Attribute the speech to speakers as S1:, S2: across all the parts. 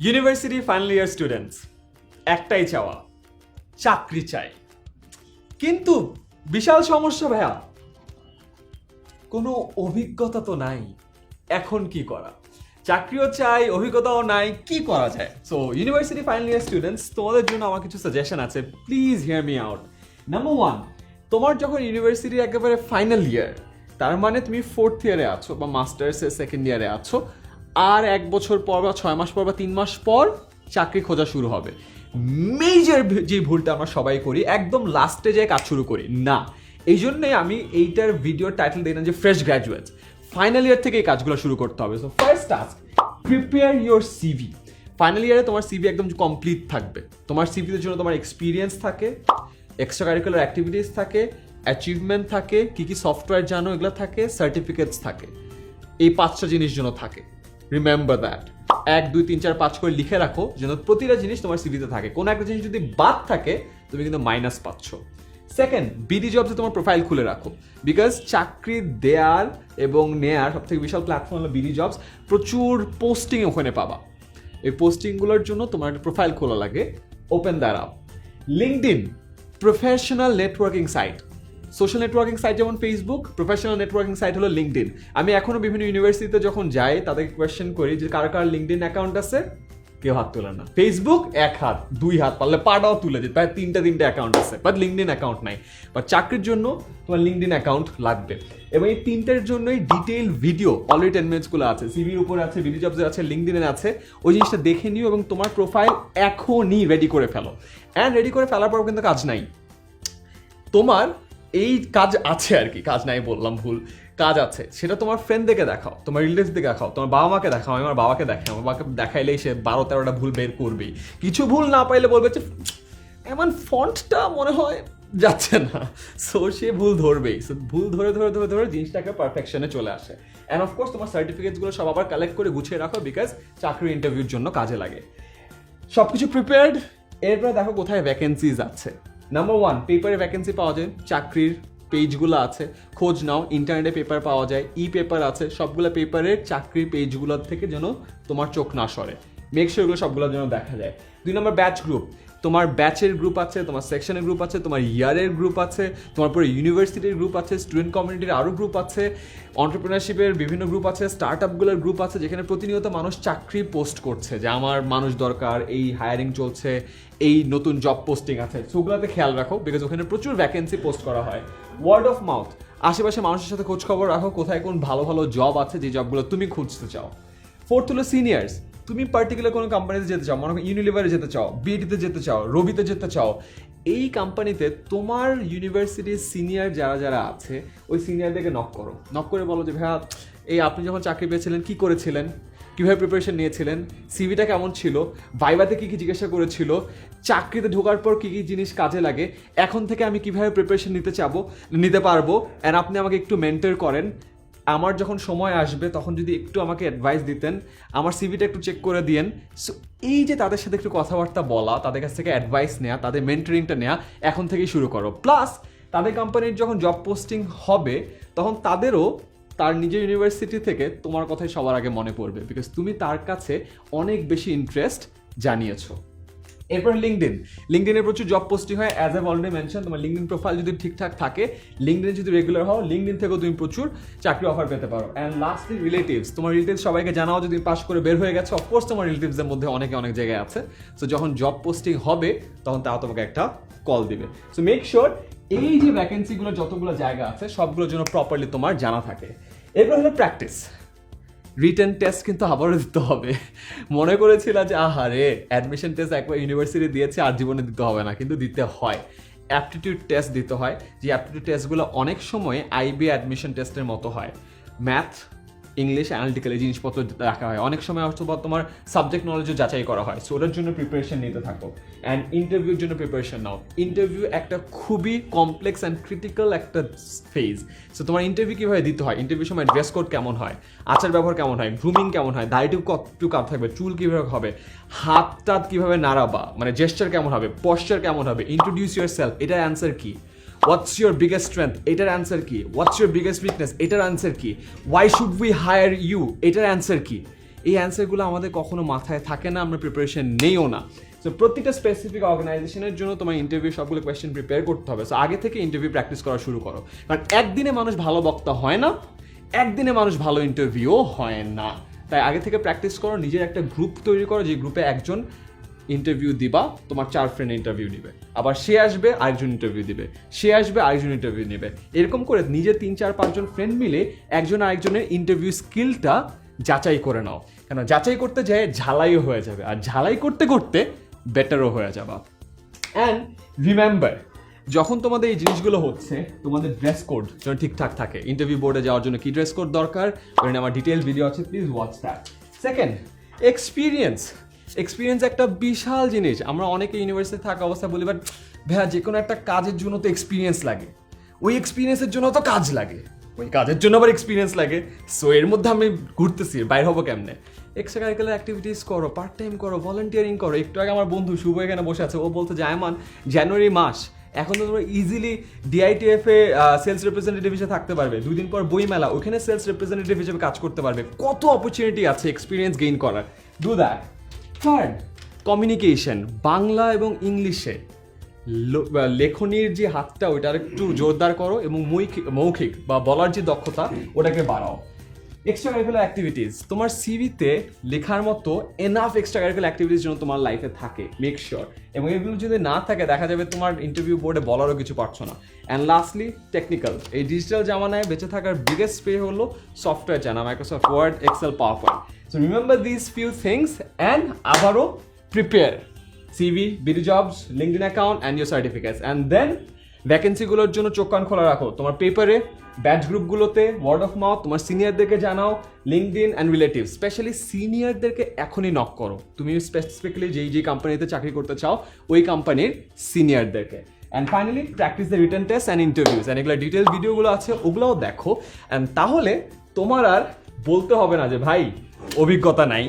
S1: University final year students একটাই চাওয়া, চাকরি চাই। কিন্তু বিশাল সমস্যা ভাইয়া, কোনো অভিজ্ঞতা তো নাই। এখন কি করা? চাকরিও চাই, অভিজ্ঞতাও নাই, কি করা যায়? So university final year students, তোমাদের জন্য আমার কিছু সাজেশন আছে, please hear me out. Number one, তোমার যখন ইউনিভার্সিটির একেবারে ফাইনাল ইয়ার, তার মানে তুমি 4th ইয়ারে আছো বা মাস্টার্সের 2nd ইয়ারে আছো, আর 1 বছর পর বা 6 মাস পর বা 3 মাস পর চাকরি খোঁজা শুরু হবে। মেজর যে ভুলটা আমরা সবাই করি, একদম লাস্টে যেয়ে কাজ শুরু করি না। এই জন্যই আমি এইটার ভিডিওর টাইটেল দিই না যে ফ্রেশ গ্র্যাজুয়েটস, ফাইনাল ইয়ার থেকে এই কাজগুলো শুরু করতে হবে। So first task, prepare your CV. Final ইয়ারে তোমার সিভি একদম কমপ্লিট থাকবে। তোমার সিভির জন্য তোমার এক্সপিরিয়েন্স থাকে, এক্সট্রা কারিকুলার অ্যাক্টিভিটিস থাকে, অ্যাচিভমেন্ট থাকে, কি কি সফটওয়্যার জানো এগুলো থাকে, সার্টিফিকেটস থাকে। এই 5টা জিনিস যেন থাকে। Remember that. 1 2 3 4 5 করে লিখে রাখো, যেন প্রতিটা জিনিস তোমার সিভিতে থাকে। কোনো একটা জিনিস যদি বাদ থাকে, তুমি কিন্তু মাইনাস পাচ্ছ। সেকেন্ড, বিডি জবসে তোমার প্রোফাইল খুলে রাখো, বিকজ চাকরি দেয়ার এবং নেয়ার সব থেকে বিশাল প্ল্যাটফর্ম হলো বিডি জবস। প্রচুর পোস্টিং ওখানে পাবা। এই পোস্টিংগুলোর জন্য তোমার একটা প্রোফাইল খোলা লাগে, open that app. LinkedIn, professional networking site. Social networking site যেমন ফেসবুক, প্রফেশনাল নেটওয়ার্কিং সাইট হলো লিঙ্কডইন। আমি এখনো বিভিন্ন ইউনিভার্সিটিতে যখন যাই, তাদেরকে কোয়েশ্চেন করি যে কার কার লিঙ্কডইন অ্যাকাউন্ট আছে, কেউ হাত তোলে না। ফেসবুক 1 হাত, 2 হাত, পারলে পাটাও তুলে দিই, প্রায় 3টে অ্যাকাউন্ট আছে, বাট লিঙ্কডইন অ্যাকাউন্ট নাই। বাট চাকরির জন্য তোমার লিঙ্কডইন অ্যাকাউন্ট লাগবে, এবং এই 3টের জন্যই ডিটেইল ভিডিও অলরেডি 10 মিনিটসগুলো আছে, সিভির উপরে আছে, বিডি জবসে আছে, লিঙ্কডইনে আছে। ওই জিনিসটা দেখে নিও এবং তোমার প্রোফাইল এখনই রেডি করে ফেলো। অ্যান্ড রেডি করে ফেলার পর কিন্তু কাজ নাই, তোমার এই কাজ আছে আর কি, কাজ নাই বললাম, ভুল, কাজ আছে। সেটা তোমার ফ্রেন্ডদেরকে দেখাও, তোমার রিলেটিভসকে দেখাও, তোমার বাবা মাকে দেখাও। আমি আমার বাবাকে দেখাই, আমার বাবাকে দেখাইলেই সে 12-13টা ভুল বের করবেই। কিছু ভুল না পাইলে বলবে যে এমন ফন্টটা মনে হয় যাচ্ছে না, সো সে ভুল ধরবেই। সো ভুল ধরে ধরে ধরে ধরে জিনিসটাকে পারফেকশনে চলে আসে। অ্যান্ড অফকোর্স তোমার সার্টিফিকেটসগুলো সব আবার কালেক্ট করে গুছিয়ে রাখো, বিকজ চাকরির ইন্টারভিউর জন্য কাজে লাগে। সব কিছু প্রিপেয়ার্ড, এরপরে দেখো কোথায় ভ্যাকেন্সিজ আছে। নাম্বার ওয়ান, পেপারে ভ্যাকেন্সি পাওয়া যায়, চাকরির পেজগুলো আছে, খোঁজ নাও। ইন্টারনেটে পেপার পাওয়া যায়, ই পেপার আছে, সবগুলো পেপারের চাকরির পেজগুলোর থেকে যেন তোমার চোখ না সরে। মেক শিওর এগুলো সবগুলো যেন দেখা যায়। 2 নম্বর, ব্যাচ গ্রুপ। তোমার ব্যাচের গ্রুপ আছে, তোমার সেকশনের গ্রুপ আছে, তোমার ইয়ারের গ্রুপ আছে, তোমার পরে ইউনিভার্সিটির গ্রুপ আছে, স্টুডেন্ট কমিউনিটির আরও গ্রুপ আছে, অন্টারপ্রিনারশিপের বিভিন্ন গ্রুপ আছে, স্টার্ট আপগুলোর গ্রুপ আছে, যেখানে প্রতিনিয়ত মানুষ চাকরি পোস্ট করছে যে আমার মানুষ দরকার, এই হায়ারিং চলছে, এই নতুন জব পোস্টিং আছে। সেগুলোতে খেয়াল রাখো, বিকজ ওখানে প্রচুর ভ্যাকেন্সি পোস্ট করা হয়। ওয়ার্ড অফ মাউথ, আশেপাশে মানুষের সাথে খোঁজ খবর রাখো, কোথায় কোন ভালো ভালো জব আছে, যে জবগুলো তুমি খুঁজতে চাও। 4th হলো সিনিয়র্স। তুমি পার্টিকুলার কোনো কোম্পানিতে যেতে চাও, মনে করো ইউনিলিভারে যেতে চাও, বিএডিতে যেতে চাও, রবিতে যেতে চাও, এই কোম্পানিতে তোমার ইউনিভার্সিটির সিনিয়র যারা যারা আছে, ওই সিনিয়রদেরকে নক করো। নক করে বলো যে ভাইয়া, এই আপনি যখন চাকরি পেয়েছিলেন কী করেছিলেন, কীভাবে প্রিপারেশন নিয়েছিলেন, সিভিটা কেমন ছিল, ভাইভাতে কী কী জিজ্ঞাসা করেছিল, চাকরিতে ঢোকার পর কী কী জিনিস কাজে লাগে, এখন থেকে আমি কীভাবে প্রিপারেশন নিতে পারবো, অ্যান্ড আপনি আমাকে একটু মেন্টর করেন। আমার যখন সময় আসবে তখন যদি একটু আমাকে অ্যাডভাইস দিতেন, আমার সিভিটা একটু চেক করে দিয়েন। সো এই যে তাদের সাথে একটু কথাবার্তা বলা, তাদের কাছ থেকে অ্যাডভাইস নেওয়া, তাদের মেন্টরিংটা নেওয়া এখন থেকেই শুরু করো। প্লাস তাদের কোম্পানির যখন জব পোস্টিং হবে, তখন তাদেরও তার নিজের ইউনিভার্সিটি থেকে তোমার কথাই সবার আগে মনে পড়বে, বিকজ তুমি তার কাছে অনেক বেশি ইন্টারেস্ট জানিয়েছো। এরপর লিঙ্কডইনে প্রচুর জব পোস্টিং হয়, অ্যাজ আইভ অলরেডি মেনশন। তোমার লিঙ্কডইন প্রোফাইল যদি ঠিকঠাক থাকে, লিঙ্কডইনে যদি রেগুলার হও, লিঙ্কডইন থেকেও তুমি প্রচুর চাকরি অফার পেতে পারো। অ্যান্ড লাস্টলি রিলেটিভস, তোমার রিলেটিভস সবাইকে জানাও যে তুমি পাস করে বের হয়ে গেছো। অফকোর্স তোমার রিলেটিভসদের মধ্যে অনেকে অনেক জায়গায় আছে, সো যখন জব পোস্টিং হবে তখন তারা তোমাকে একটা কল দিবে। সো মেক শিওর এই যে ভ্যাকেন্সিগুলো যতগুলো জায়গা আছে সবগুলোর জন্য প্রপারলি তোমার জানা থাকে। এরপর হলো প্র্যাকটিস। রিটেন টেস্ট কিন্তু আবারও দিতে হবে। মনে করেছিল যে আহারে অ্যাডমিশন টেস্ট একবার ইউনিভার্সিটি দিয়েছে আর জীবনে দিতে হবে না, কিন্তু দিতে হয়। অ্যাপটিটিউড টেস্ট দিতে হয়, যে অ্যাপটিটিউড টেস্টগুলো অনেক সময় আইবি অ্যাডমিশন টেস্টের মতো হয়। ম্যাথ, ইংলিশ, অ্যানালিটিক্যাল এই জিনিসপত্র রাখা হয়। অনেক সময় হয়তো তোমার সাবজেক্ট নলেজও যাচাই করা হয়। সো ওটার জন্য প্রিপারেশন নিতে থাকো, অ্যান্ড ইন্টারভিউর জন্য প্রিপারেশন নাও। ইন্টারভিউ একটা খুবই কমপ্লেক্স অ্যান্ড ক্রিটিক্যাল একটা ফেজ। সো তোমার ইন্টারভিউ কীভাবে দিতে হয়, ইন্টারভিউর সময় ড্রেস কোড কেমন হয়, আচার ব্যবহার কেমন হয়, গ্রুমিং কেমন হয়, দাড়িটুকু কতটুকু কাট থাকবে, চুল কীভাবে হবে, হাত টাত কীভাবে নাড়াবা, মানে জেস্টার কেমন হবে, পশ্চার কেমন হবে, ইন্ট্রোডিউস ইউর সেলফ, এটার অ্যান্সার কি, হোয়াটস ইউর বিগেস্ট স্ট্রেংথ, এটার অ্যান্সার কি, হোয়াটস ইউর বিগেস্ট উইকনেস, এটার অ্যান্সার কি, why should we hire you, এটার অ্যান্সার কি। এই অ্যান্সারগুলো আমাদের কখনো মাথায় থাকে না, আমরা প্রিপারেশন নেইও না। সো প্রত্যেকটা স্পেসিফিক অর্গানাইজেশনের জন্য তোমার ইন্টারভিউ সবগুলো কোয়েশ্চেন প্রিপেয়ার করতে হবে। সো আগে থেকে ইন্টারভিউ প্র্যাকটিস করা শুরু করো, কারণ একদিনে মানুষ ভালো বক্তা হয় না, একদিনে মানুষ ভালো ইন্টারভিউও হয় না। তাই আগে থেকে প্র্যাকটিস করো, নিজের একটা গ্রুপ তৈরি করো, যে গ্রুপে একজন ইন্টারভিউ দিবা, তোমার 4 ফ্রেন্ড ইন্টারভিউ নিবে, আবার সে আসবে আরেকজন ইন্টারভিউ দিবে, সে আসবে আরেকজন ইন্টারভিউ নেবে, এরকম করে নিজের 3-4-5 জন ফ্রেন্ড মিলে একজন আরেকজনের ইন্টারভিউ স্কিলটা যাচাই করে নাও। কেন যাচাই করতে যায় ঝালাইও হয়ে যাবে, আর ঝালাই করতে করতে বেটারও হয়ে যাবা। অ্যান্ড রিমেম্বার, যখন তোমাদের এই জিনিসগুলো হচ্ছে, তোমাদের ড্রেস কোড যেন ঠিকঠাক থাকে। ইন্টারভিউ বোর্ডে যাওয়ার জন্য কি ড্রেস কোড দরকার, ওখানে আমার ডিটেল ভিডিও আছে, please watch that. Second, experience একটা বিশাল জিনিস। আমরা অনেকে ইউনিভার্সিটি থাকা অবস্থায় বলি, বাট ভাইয়া যে কোনো একটা কাজের জন্য তো এক্সপিরিয়েন্স লাগে, ওই এক্সপিরিয়েন্সের জন্য তো কাজ লাগে, ওই কাজের জন্য আবার এক্সপিরিয়েন্স লাগে। সো এর মধ্যে আমি ঘুরতেছি, বাইর হবো কেমনে? এক্সট্রা কারিকুলার অ্যাক্টিভিটিস করো, পার্ট টাইম করো, ভলান্টিয়ারিং করো। একটু আগে আমার বন্ধু শুভ এখানে বসে আছে, ও বলতে যে আয়মান, জানুয়ারি মাস, এখন তো তোমরা ইজিলি ডিআইটিএফ এ সেলস রিপ্রেজেন্টেটিভ হিসেবে থাকতে পারবে। 2 দিন পর বই মেলা, ওখানে সেলস রিপ্রেজেন্টেটিভ হিসেবে কাজ করতে পারবে। কত অপরচুনিটি আছে এক্সপিরিয়েন্স গেইন করার, do that. Third, communication, Bangla এবং ইংলিশে লেখনির যে হাতটা ওইটা একটু জোরদার করো, এবং মৌখিক বা বলার যে দক্ষতা ওটাকে বাড়াও। এক্সট্রা কারিকুলার অ্যাক্টিভিটিস, তোমার সিভিতে লেখার মতো এনাফ এক্সট্রা কারিকুলার অ্যাক্টিভিটিস যেন তোমার লাইফে থাকে, মেক শিওর। এবং এগুলো যদি না থাকে, দেখা যাবে তোমার ইন্টারভিউ বোর্ডে বলারও কিছু পারছো না। And lastly, technical. এই ডিজিটাল জামানায় বেঁচে থাকার বিগেস্ট পে হলো সফটওয়্যার জানা, Microsoft Word, Excel, PowerPoint. So remember this few things and আবারও prepare CV, BD jobs, LinkedIn account and your certificates. And then ভ্যাকেন্সিগুলোর জন্য চোখ কান খোলা রাখো, তোমার পেপারে, ব্যাচ গ্রুপগুলোতে, ওয়ার্ড অফ মাউথ, তোমার সিনিয়রদেরকে জানাও, লিঙ্কডইন অ্যান্ড রিলেটিভ। স্পেশালি সিনিয়রদেরকে এখনই নক করো, তুমি স্পেসিফিক্যালি যেই কোম্পানিতে চাকরি করতে চাও ওই কোম্পানির সিনিয়রদেরকে। And finally, practice the written test and interviews. অ্যান্ড এগুলো ডিটেলস ভিডিওগুলো আছে, ওগুলোও দেখো। অ্যান্ড তাহলে তোমার আর বলতে হবে না যে ভাই অভিজ্ঞতা নাই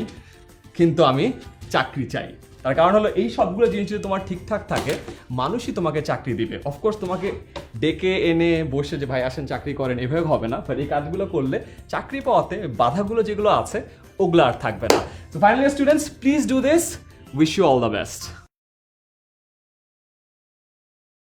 S1: কিন্তু আমি চাকরি চাই। তার কারণ হলো এই সবগুলো জিনিস যদি তোমার ঠিকঠাক থাকে, মানুষই তোমাকে চাকরি দিবে। অফকোর্স তোমাকে ডেকে এনে বসে যে ভাই আসেন চাকরি করেন, এভাবে হবে না। বাট এই কাজগুলো করলে চাকরি পাওয়াতে বাধাগুলো যেগুলো আছে ওগুলো আর থাকবে না। তো finally students, please do this, wish you all the best.